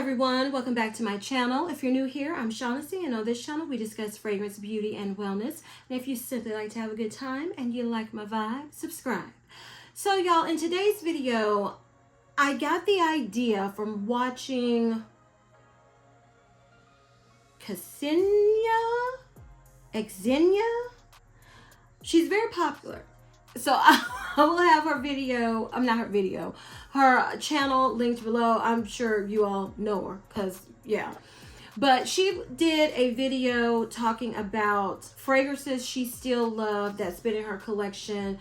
everyone, welcome back to my channel. If you're new here, I'm Shaughnessy, and on this channel we discuss fragrance, beauty, and wellness. And if you simply like to have a good time and you like my vibe, subscribe. So y'all, in today's video, I got the idea from watching Xenia. She's very popular. So I will have her video, her channel linked below. I'm sure you all know her because, yeah. But she did a video talking about fragrances she still loved that's been in her collection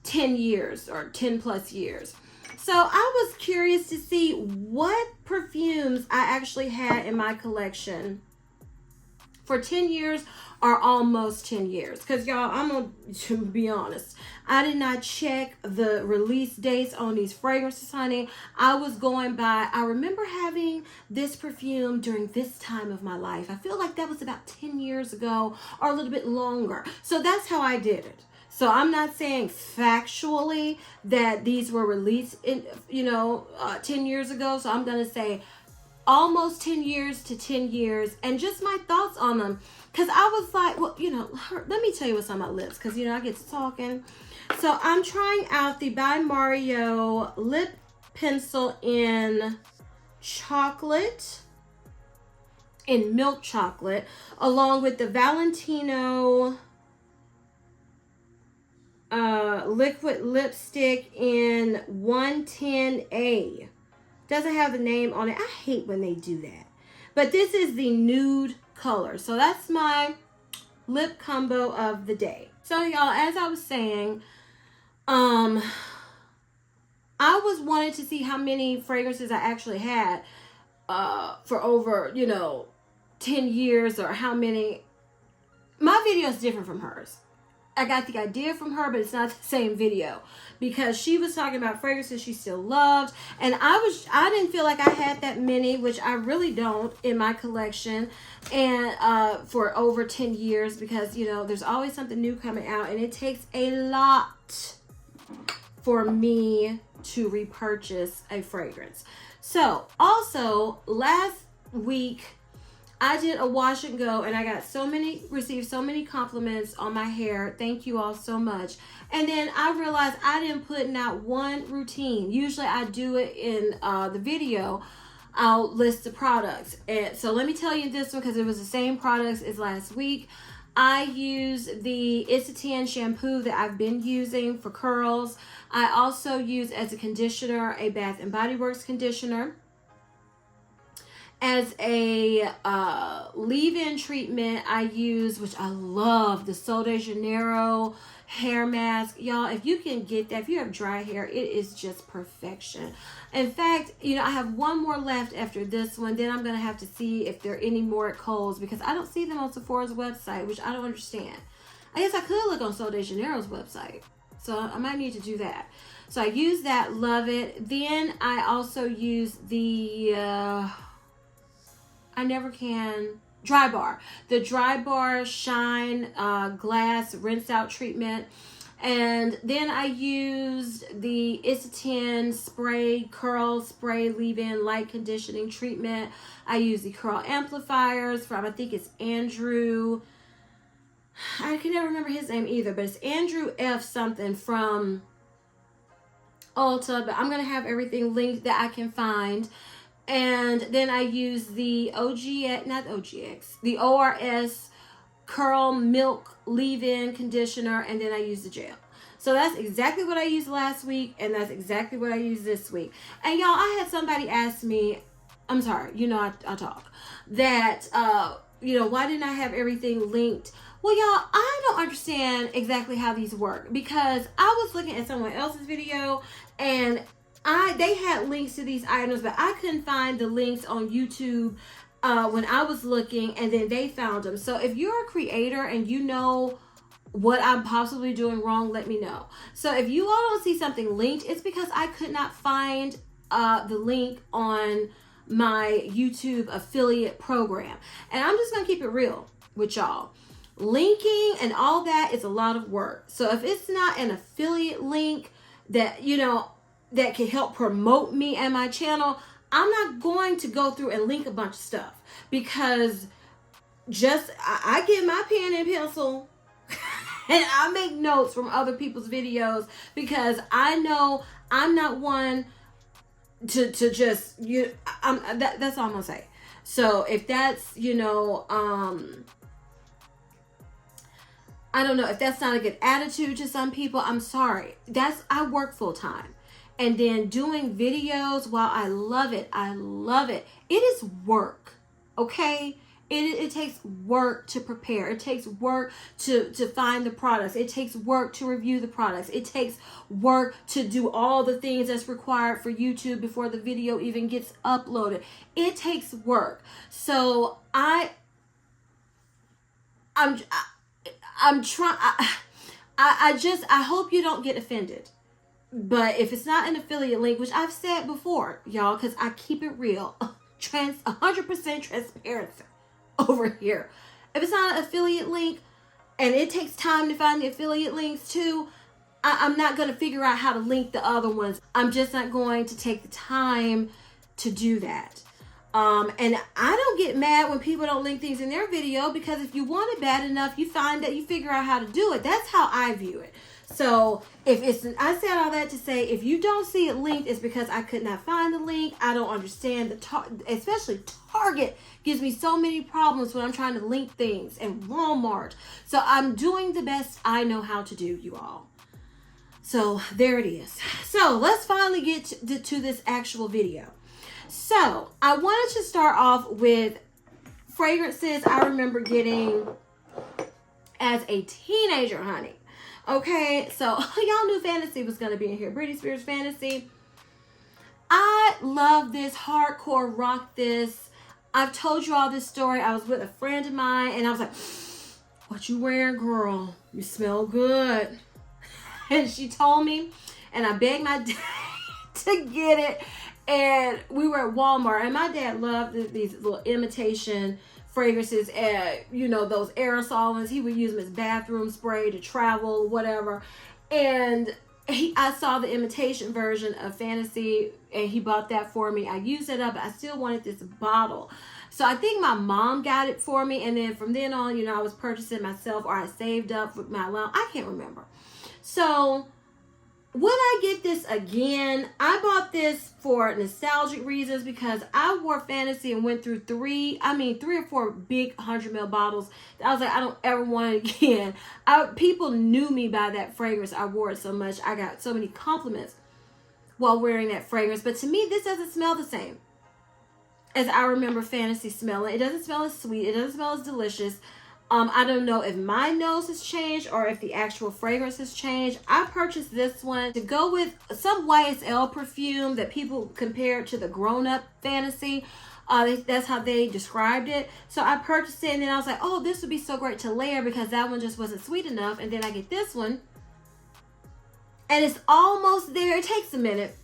10 years or 10 plus years. So I was curious to see what perfumes I actually had in my collection for 10 years or almost 10 years. Because y'all, I'm going to be honest, I did not check the release dates on these fragrances, honey. I was going by, I remember having this perfume during this time of my life. I feel like that was about 10 years ago or a little bit longer. So that's how I did it. So I'm not saying factually that these were released in, 10 years ago. So I'm going to say almost 10 years to 10 years and just my thoughts on them. Because I was like, well, let me tell you what's on my lips because, I get to talking. So I'm trying out the By Mario lip pencil in chocolate, in milk chocolate, along with the Valentino liquid lipstick in 110A. Doesn't have the name on it. I hate when they do that. But this is the nude color. So that's my lip combo of the day. So y'all, as I was saying, I was wanting to see how many fragrances I actually had for over, 10 years or how many. My video is different from hers. I got the idea from her, but it's not the same video because she was talking about fragrances she still loved. And I didn't feel like I had that many, which I really don't in my collection. And for over 10 years because, there's always something new coming out and it takes a lot for me to repurchase a fragrance. So also last week, I did a wash and go and I got received so many compliments on my hair. Thank you all so much. And then I realized I didn't put out one routine. Usually I do it in the video. I'll list the products. And so let me tell you this one because it was the same products as last week. I use the It's shampoo that I've been using for curls. I also use as a conditioner a Bath & Body Works conditioner. As a leave-in treatment, I use, which I love, the Sol de Janeiro hair mask. Y'all, if you can get that, if you have dry hair, it is just perfection. In fact, I have one more left after this one. Then I'm going to have to see if there are any more at Kohl's because I don't see them on Sephora's website, which I don't understand. I guess I could look on Sol de Janeiro's website. So I might need to do that. So I use that, love it. Then I also use the... Dry Bar. The Dry Bar Shine Glass Rinse Out Treatment. And then I used the It's Spray Curl Spray Leave-In Light Conditioning Treatment. I use the Curl Amplifiers from, I think it's Andrew. I can never remember his name either, but it's Andrew F. something from Ulta. But I'm going to have everything linked that I can find. And then I use the the ORS Curl Milk Leave-In Conditioner, and then I use the gel. So that's exactly what I used last week, and that's exactly what I used this week. And y'all, I had somebody ask me, I'm sorry, I talk, that, why didn't I have everything linked? Well, y'all, I don't understand exactly how these work because I was looking at someone else's video and they had links to these items, but I couldn't find the links on YouTube when I was looking, and then they found them. So if you're a creator and you know what I'm possibly doing wrong, let me know. So if you all don't see something linked, it's because I could not find the link on my YouTube affiliate program. And I'm just going to keep it real with y'all. Linking and all that is a lot of work. So if it's not an affiliate link that, that can help promote me and my channel, I'm not going to go through and link a bunch of stuff, because I get my pen and pencil and I make notes from other people's videos, because I know I'm not one to just, that's all I'm gonna say. So if that's, I don't know, if that's not a good attitude to some people, I'm sorry. I work full time. And then doing videos, while I love it, it is work, okay? It takes work to prepare. It takes work to find the products. It takes work to review the products. It takes work to do all the things that's required for YouTube before the video even gets uploaded. It takes work. So I'm trying. I hope you don't get offended. But if it's not an affiliate link, which I've said before, y'all, because I keep it real, 100% transparency over here. If it's not an affiliate link, and it takes time to find the affiliate links too, I'm not going to figure out how to link the other ones. I'm just not going to take the time to do that. And I don't get mad when people don't link things in their video, because if you want it bad enough, you find that you figure out how to do it. That's how I view it. So I said all that to say, if you don't see it linked, it's because I could not find the link. I don't understand especially Target gives me so many problems when I'm trying to link things, and Walmart. So I'm doing the best I know how to do, you all. So there it is. So let's finally get to this actual video. So I wanted to start off with fragrances I remember getting as a teenager, honey. Okay, so y'all knew Fantasy was going to be in here. Britney Spears Fantasy. I love this, hardcore rock this. I've told you all this story. I was with a friend of mine, and I was like, what you wearing, girl? You smell good. And she told me, and I begged my dad to get it. And we were at Walmart, and my dad loved these little imitation fragrances, and those aerosol ones. He would use them as bathroom spray to travel, whatever. And I saw the imitation version of Fantasy, and he bought that for me. I used it up, but I still wanted this bottle. So I think my mom got it for me, and then from then on, I was purchasing myself, or I saved up with my allowance. I can't remember. So would I get this again? I bought this for nostalgic reasons, because I wore Fantasy and went through three or four big 100 ml bottles. I was like, I don't ever want it again. People knew me by that fragrance. I wore it so much. I got so many compliments while wearing that fragrance. But to me, this doesn't smell the same as I remember Fantasy smelling. It doesn't smell as sweet. It doesn't smell as delicious. I don't know if my nose has changed or if the actual fragrance has changed. I purchased this one to go with some YSL perfume that people compared to the grown-up Fantasy. That's how they described it. So I purchased it, and then I was like, oh, this would be so great to layer, because that one just wasn't sweet enough. And then I get this one, and it's almost there. It takes a minute,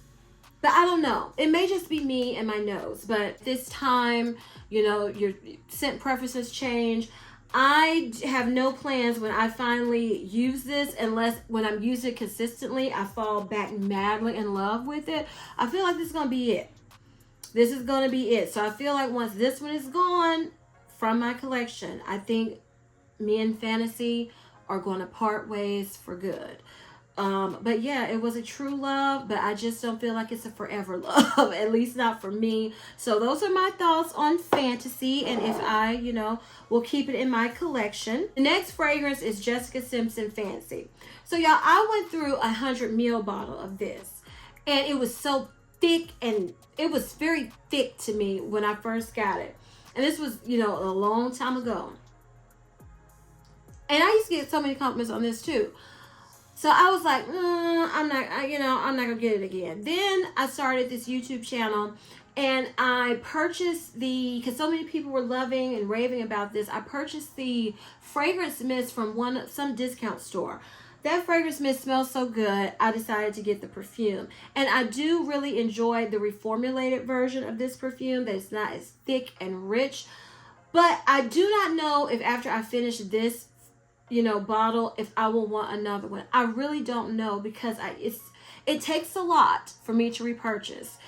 but I don't know. It may just be me and my nose. But this time, your scent preferences change. I have no plans when I finally use this, unless when I'm using it consistently, I fall back madly in love with it. I feel like this is going to be it. This is going to be it. So I feel like once this one is gone from my collection, I think me and Fantasy are going to part ways for good. But yeah, it was a true love, but I just don't feel like it's a forever love, at least not for me. So those are my thoughts on Fantasy, and if I, will keep it in my collection. The next fragrance is Jessica Simpson Fancy. So y'all, I went through 100 ml bottle of this, and it was so thick, and it was very thick to me when I first got it. And this was, a long time ago. And I used to get so many compliments on this too. So I was like, I'm not gonna get it again. Then I started this YouTube channel, and I purchased because so many people were loving and raving about this, I purchased the fragrance mist from some discount store. That fragrance mist smells so good, I decided to get the perfume. And I do really enjoy the reformulated version of this perfume, that it's not as thick and rich. But I do not know if after I finish this bottle, if I will want another one. I really don't know, because it takes a lot for me to repurchase.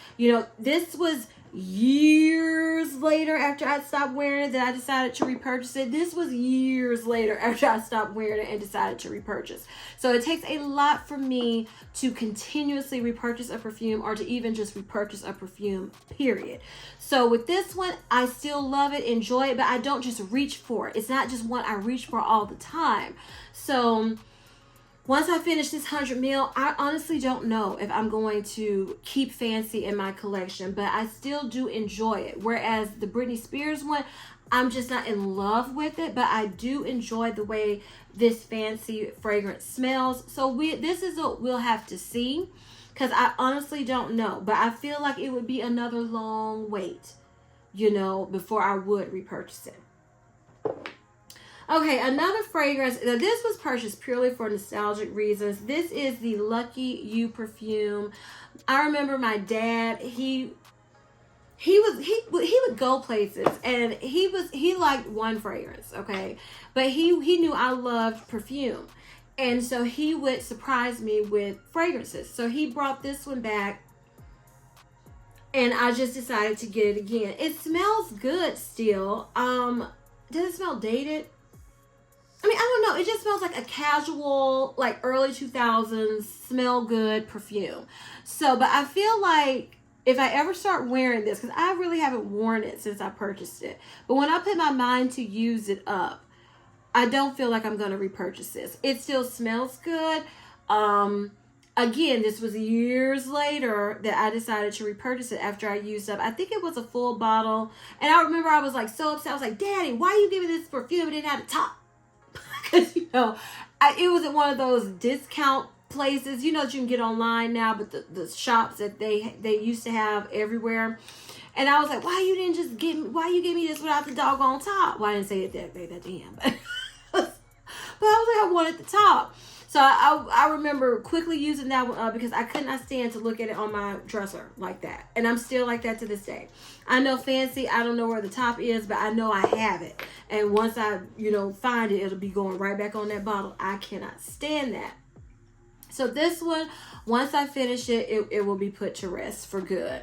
This was years later after I stopped wearing it that I decided to repurchase it. This was years later after I stopped wearing it and decided to repurchase. So it takes a lot for me to continuously repurchase a perfume, or to even just repurchase a perfume, period. So with this one, I still love it, enjoy it, but I don't just reach for it. It's not just one I reach for all the time. So once I finish this 100 ml, I honestly don't know if I'm going to keep Fancy in my collection, but I still do enjoy it. Whereas the Britney Spears one, I'm just not in love with it, but I do enjoy the way this Fancy fragrance smells. So this is what we'll have to see, because I honestly don't know, but I feel like it would be another long wait, you know, before I would repurchase it. Okay, another fragrance. Now, this was purchased purely for nostalgic reasons. This is the Lucky You perfume. I remember my dad, he would go places, and he liked one fragrance, okay? But he knew I loved perfume. And so he would surprise me with fragrances. So he brought this one back, and I just decided to get it again. It smells good still. Does it smell dated? I mean, I don't know. It just smells like a casual, like early 2000s, smell good perfume. So, but I feel like if I ever start wearing this, because I really haven't worn it since I purchased it, but when I put my mind to use it up, I don't feel like I'm going to repurchase this. It still smells good. Again, this was years later that I decided to repurchase it after I used up. I think it was a full bottle. And I remember I was like so upset. I was like, Daddy, why are you giving this perfume? It didn't have a top. Because, you know, it was at one of those discount places, you know, that you can get online now, but the shops that they used to have everywhere. And I was like, why you gave me this without the doggone top? Well, I didn't say it that way, that damn. But I was like, I wanted the top. So I remember quickly using that one up because I could not stand to look at it on my dresser like that. And I'm still like that to this day. I know Fancy, I don't know where the top is, but I know I have it. And once I, you know, find it, it'll be going right back on that bottle. I cannot stand that. So this one, once I finish it, it will be put to rest for good.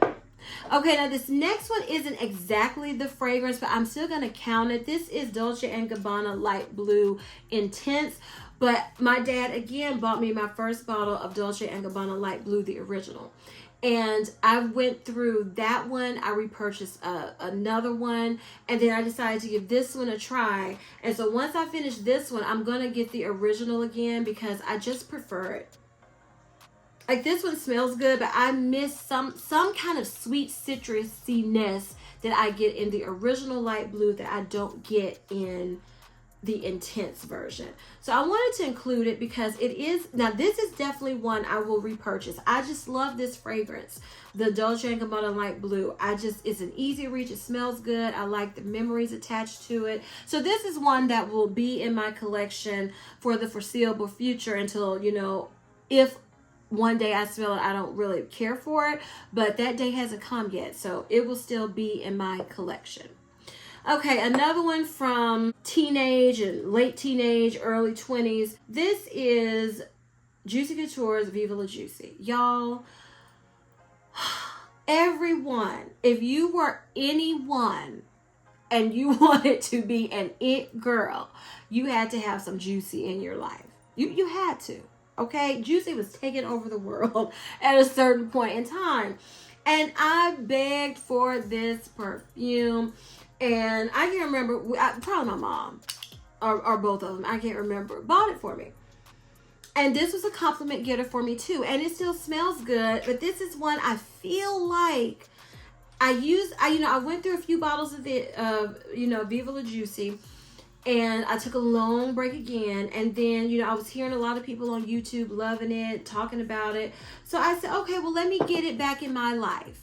Okay, now this next one isn't exactly the fragrance, but I'm still going to count it. This is Dolce & Gabbana Light Blue Intense. But my dad, again, bought me my first bottle of Dolce & Gabbana Light Blue, the original. And I went through that one. I repurchased another one. And then I decided to give this one a try. And so once I finish this one, I'm going to get the original again because I just prefer it. Like, this one smells good, but I miss some kind of sweet citrusiness that I get in the original light blue that I don't get in the intense version. So I wanted to include it because it is, now this is definitely one I will repurchase. I just love this fragrance, the Dolce & Gabbana Light Blue. It's an easy reach. It smells good. I like the memories attached to it. So this is one that will be in my collection for the foreseeable future until, you know, if one day I smell it, I don't really care for it, but that day hasn't come yet, so it will still be in my collection. Okay, another one from teenage and late teenage, early 20s. This is Juicy Couture's Viva La Juicy. Y'all, everyone, if you were anyone and you wanted to be an it girl, you had to have some Juicy in your life. You had to. Okay, Juicy was taking over the world at a certain point in time. And I begged for this perfume. And I can't remember, probably my mom or both of them, I can't remember, bought it for me. And this was a compliment getter for me too. And it still smells good. But this is one I feel like I went through a few bottles of Viva La Juicy. And I took a long break again. And then, you know, I was hearing a lot of people on YouTube loving it, talking about it. So I said, okay, well, let me get it back in my life.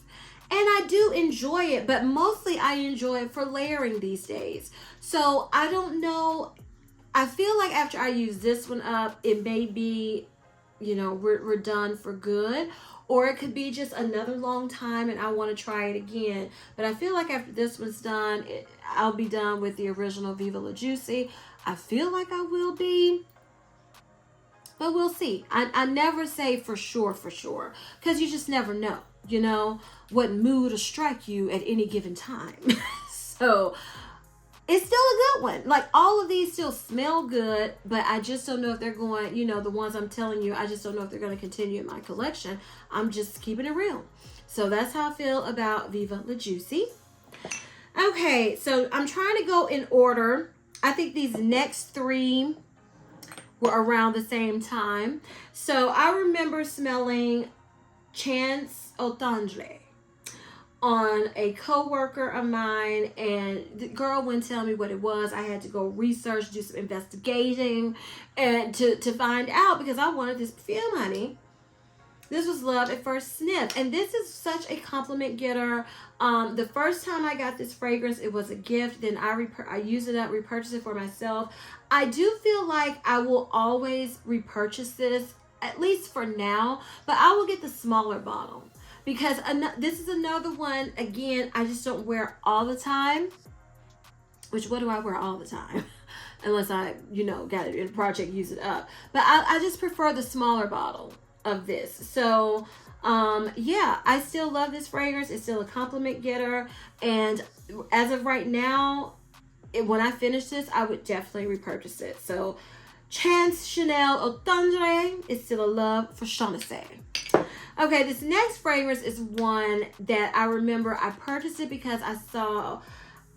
And I do enjoy it, but mostly I enjoy it for layering these days. So I don't know. I feel like after I use this one up, it may be, you know, we're done for good. Or it could be just another long time and I want to try it again. But I feel like after this one's done, I'll be done with the original Viva La Juicy. I feel like I will be. But we'll see. I never say for sure. Because you just never know. you know, what mood will strike you at any given time. So it's still a good one. Like, all of these still smell good, but I just don't know if they're going, you know, the ones I'm telling you, I just don't know if they're going to continue in my collection. I'm just keeping it real. So that's how I feel about Viva La Juicy. Okay, so I'm trying to go in order. I think these next three were around the same time. So I remember smelling Chance Otandre on a coworker of mine, and the girl wouldn't tell me what it was. I had to go research, do some investigating, and to find out, because I wanted this perfume, honey. This was love at first sniff, and this is such a compliment getter. The first time I got this fragrance, it was a gift. Then I used it up, repurchased it for myself. I do feel like I will always repurchase this, at least for now, but I will get the smaller bottle. Because this is another one, again, I just don't wear all the time. Which, what do I wear all the time? Unless I, you know, got it in a project, use it up. But I just prefer the smaller bottle of this. So, yeah, I still love this fragrance. It's still a compliment getter. And as of right now, when I finish this, I would definitely repurchase it. So, Chance Chanel Otandre is still a love for Shaughnessy. Okay, this next fragrance is one that I remember I purchased it because I saw,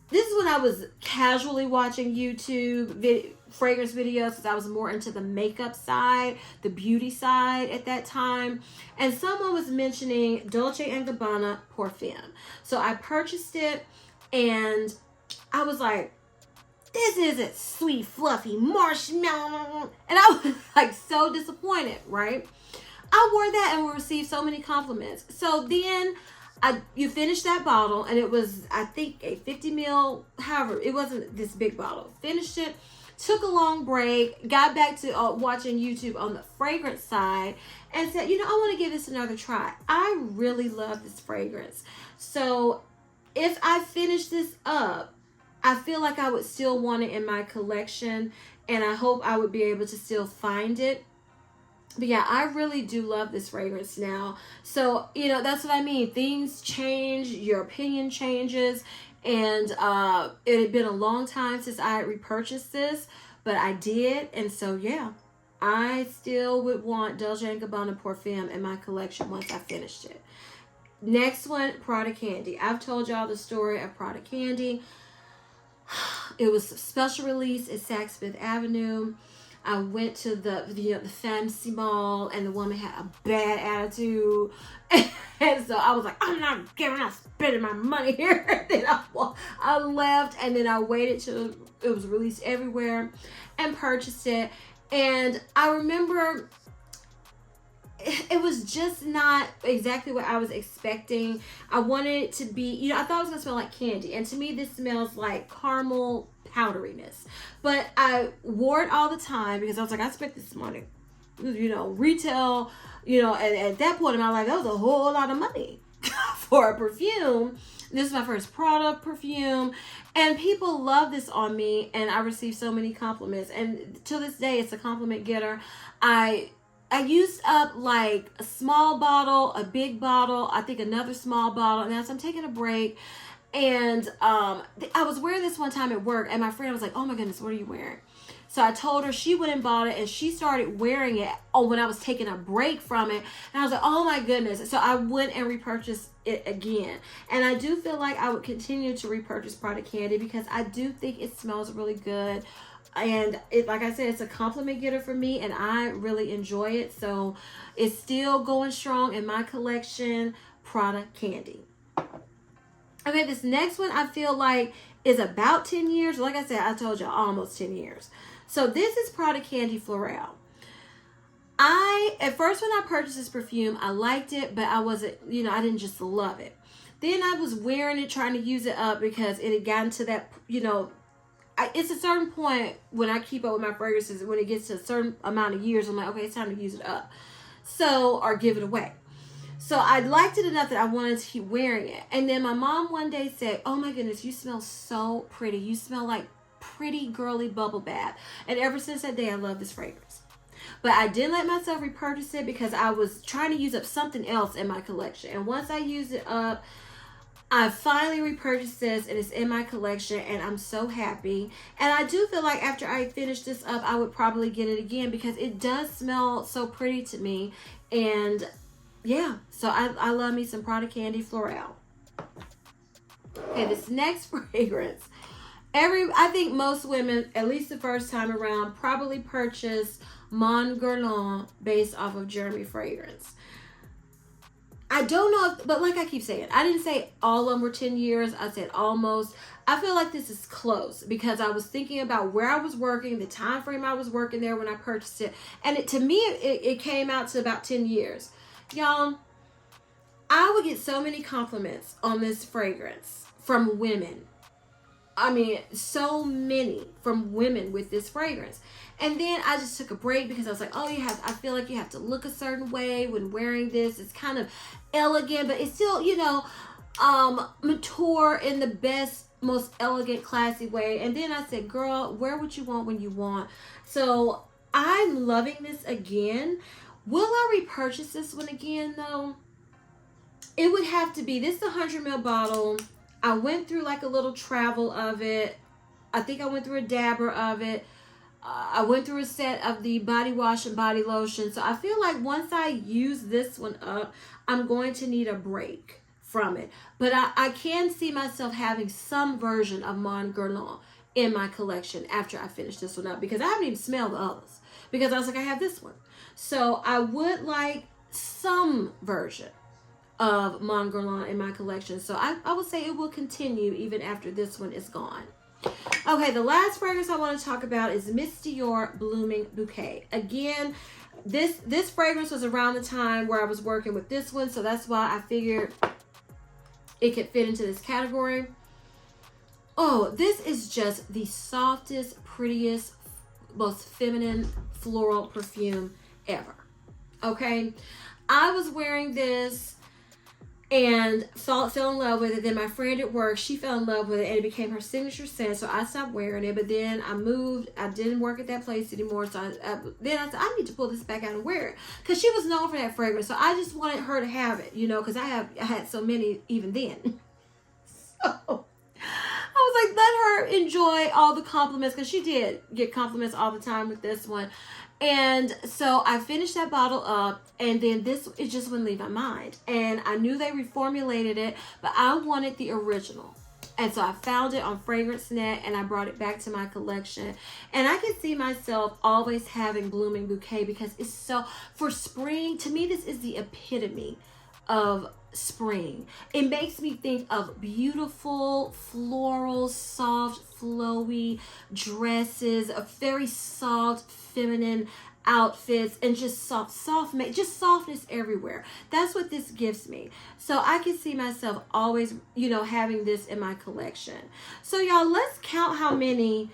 this is when I was casually watching YouTube fragrance videos, because I was more into the makeup side, the beauty side at that time. And someone was mentioning Dolce & Gabbana Parfum. So I purchased it, and I was like, this isn't sweet, fluffy marshmallow. And I was like so disappointed, right? I wore that and received so many compliments. So then you finished that bottle, and it was, I think, a 50 ml, however, it wasn't this big bottle. Finished it, took a long break, got back to watching YouTube on the fragrance side, and said, you know, I want to give this another try. I really love this fragrance. So if I finish this up, I feel like I would still want it in my collection, and I hope I would be able to still find it. But yeah, I really do love this fragrance now. So, you know, that's what I mean. Things change, your opinion changes. And it had been a long time since I had repurchased this, but I did. And so, yeah, I still would want Dolce & Gabbana Parfum in my collection once I finished it. Next one, Prada Candy. I've told y'all the story of Prada Candy. It was a special release at Saks Fifth Avenue. I went to the fancy mall, and the woman had a bad attitude. And so I was like, I'm not spending my money here. And then I left, and then I waited till it was released everywhere and purchased it. And I remember it was just not exactly what I was expecting. I wanted it to be, you know, I thought it was going to smell like candy. And to me, this smells like caramel powderiness. But I wore it all the time because I was like, I spent this money, you know, retail, you know, and at that point in my life, that was a whole lot of money for a perfume. This is my first Prada perfume, and people love this on me, and I received so many compliments. And to this day, it's a compliment getter. I used up like a small bottle, a big bottle, I think another small bottle, and as I'm taking a break, and I was wearing this one time at work, and my friend was like, oh my goodness, what are you wearing? So I told her, she went and bought it, and she started wearing it when I was taking a break from it. And I was like, oh my goodness. So I went and repurchased it again. And I do feel like I would continue to repurchase Prada Candy because I do think it smells really good. And it, like I said, it's a compliment getter for me, and I really enjoy it. So it's still going strong in my collection, Prada Candy. Okay, this next one I feel like is about 10 years. Like I said, I told you almost 10 years. So this is Prada Candy Floral. At first when I purchased this perfume, I liked it, but I wasn't, you know, I didn't just love it. Then I was wearing it, trying to use it up because it had gotten to that, you know, it's a certain point when I keep up with my fragrances, when it gets to a certain amount of years, I'm like, okay, it's time to use it up. So, or give it away. So I liked it enough that I wanted to keep wearing it. And then my mom one day said, oh my goodness, you smell so pretty. You smell like pretty girly bubble bath. And ever since that day, I love this fragrance. But I didn't let myself repurchase it because I was trying to use up something else in my collection. And once I used it up, I finally repurchased this and it's in my collection and I'm so happy. And I do feel like after I finish this up, I would probably get it again because it does smell so pretty to me. And yeah, so I love me some Prada Candy Floral. Okay, this next fragrance. I think most women, at least the first time around, probably purchase Mon Guerlain based off of Jeremy fragrance. I don't know, but like I keep saying, I didn't say all of them were 10 years. I said almost. I feel like this is close because I was thinking about where I was working, the time frame I was working there when I purchased it. And to me, it came out to about 10 years. Y'all, I would get so many compliments on this fragrance from women. I mean, so many from women with this fragrance. And then I just took a break because I was like, oh, I feel like you have to look a certain way when wearing this. It's kind of elegant, but it's still, mature in the best, most elegant, classy way. And then I said, girl, wear what you want when you want. So I'm loving this again. Will I repurchase this one again, though? It would have to be, this is a 100 ml bottle. I went through like a little travel of it. I think I went through a dabber of it. I went through a set of the body wash and body lotion. So I feel like once I use this one up, I'm going to need a break from it. But I can see myself having some version of Mon Guerlain in my collection after I finish this one up. Because I haven't even smelled the others. Because I was like, I have this one. So I would like some version of Mon Guerlain in my collection. So I would say it will continue even after this one is gone. Okay, the last fragrance I want to talk about is Miss Dior Blooming Bouquet. Again, this fragrance was around the time where I was working with this one, so that's why I figured it could fit into this category. Oh, this is just the softest, prettiest, most feminine floral perfume ever. Okay, I was wearing this and fell in love with it. Then my friend at work, she fell in love with it and it became her signature scent. So I stopped wearing it. But then I moved. I didn't work at that place anymore. So then I said, I need to pull this back out and wear it. Because she was known for that fragrance. So I just wanted her to have it, because I had so many even then. So I was like, let her enjoy all the compliments. Because she did get compliments all the time with this one. And so I finished that bottle up, and then it just wouldn't leave my mind. And I knew they reformulated it, but I wanted the original. And so I found it on FragranceNet, and I brought it back to my collection. And I can see myself always having Blooming Bouquet because it's so, for spring, to me, this is the epitome of spring. It makes me think of beautiful, floral, soft, flowy dresses, a very soft, feminine outfits, and just just softness everywhere. That's what this gives me. So I can see myself always, having this in my collection. So y'all, let's count how many.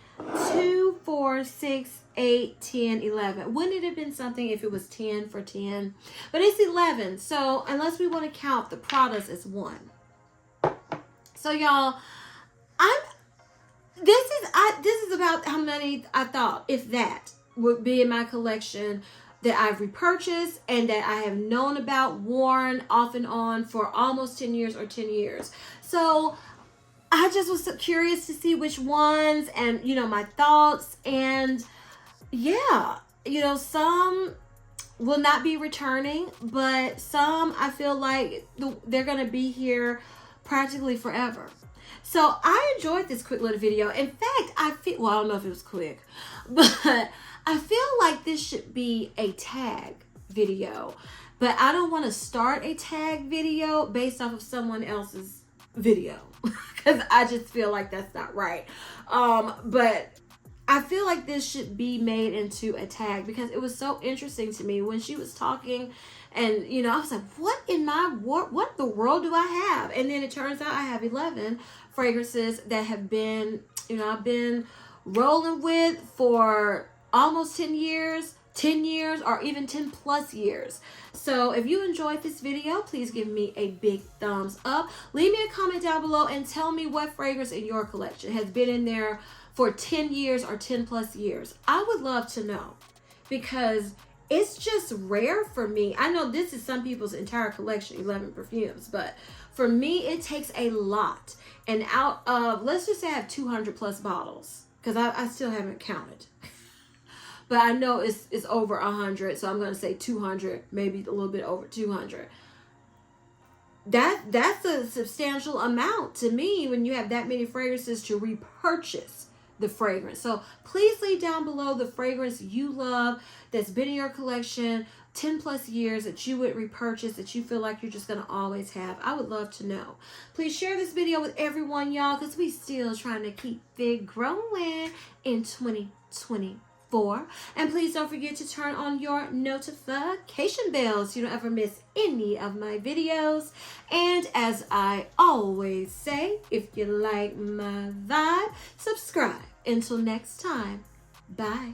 2, 4, 6, 8, 10, 11. Wouldn't it have been something if it was 10 for 10? But it's 11. So unless we want to count the products as one. So y'all, this is about how many I thought, if that, would be in my collection that I've repurchased and that I have known about, worn off and on for almost 10 years or 10 years. So I just was so curious to see which ones and, my thoughts. And yeah, some will not be returning, but some I feel like they're going to be here practically forever. So I enjoyed this quick little video. In fact, I don't know if it was quick, but I feel like this should be a tag video, but I don't want to start a tag video based off of someone else's video because I just feel like that's not right. But I feel like this should be made into a tag because it was so interesting to me when she was talking, and I was like, what in the world do I have? And then it turns out I have 11 fragrances that have been, I've been rolling with for almost 10 years, or even 10 plus years. So if you enjoyed this video, please give me a big thumbs up. Leave me a comment down below and tell me what fragrance in your collection has been in there for 10 years or 10 plus years. I would love to know because it's just rare for me. I know this is some people's entire collection, 11 perfumes, but for me, it takes a lot. And out of, let's just say I have 200 plus bottles, because I still haven't counted. But I know it's over 100, so I'm going to say 200, maybe a little bit over 200. That's a substantial amount to me when you have that many fragrances to repurchase the fragrance. So please leave down below the fragrance you love that's been in your collection 10 plus years that you would repurchase, that you feel like you're just going to always have. I would love to know. Please share this video with everyone, y'all, because we still trying to keep big growing in 2024. And please don't forget to turn on your notification bell so you don't ever miss any of my videos. And as I always say, if you like my vibe, subscribe. Until next time, bye.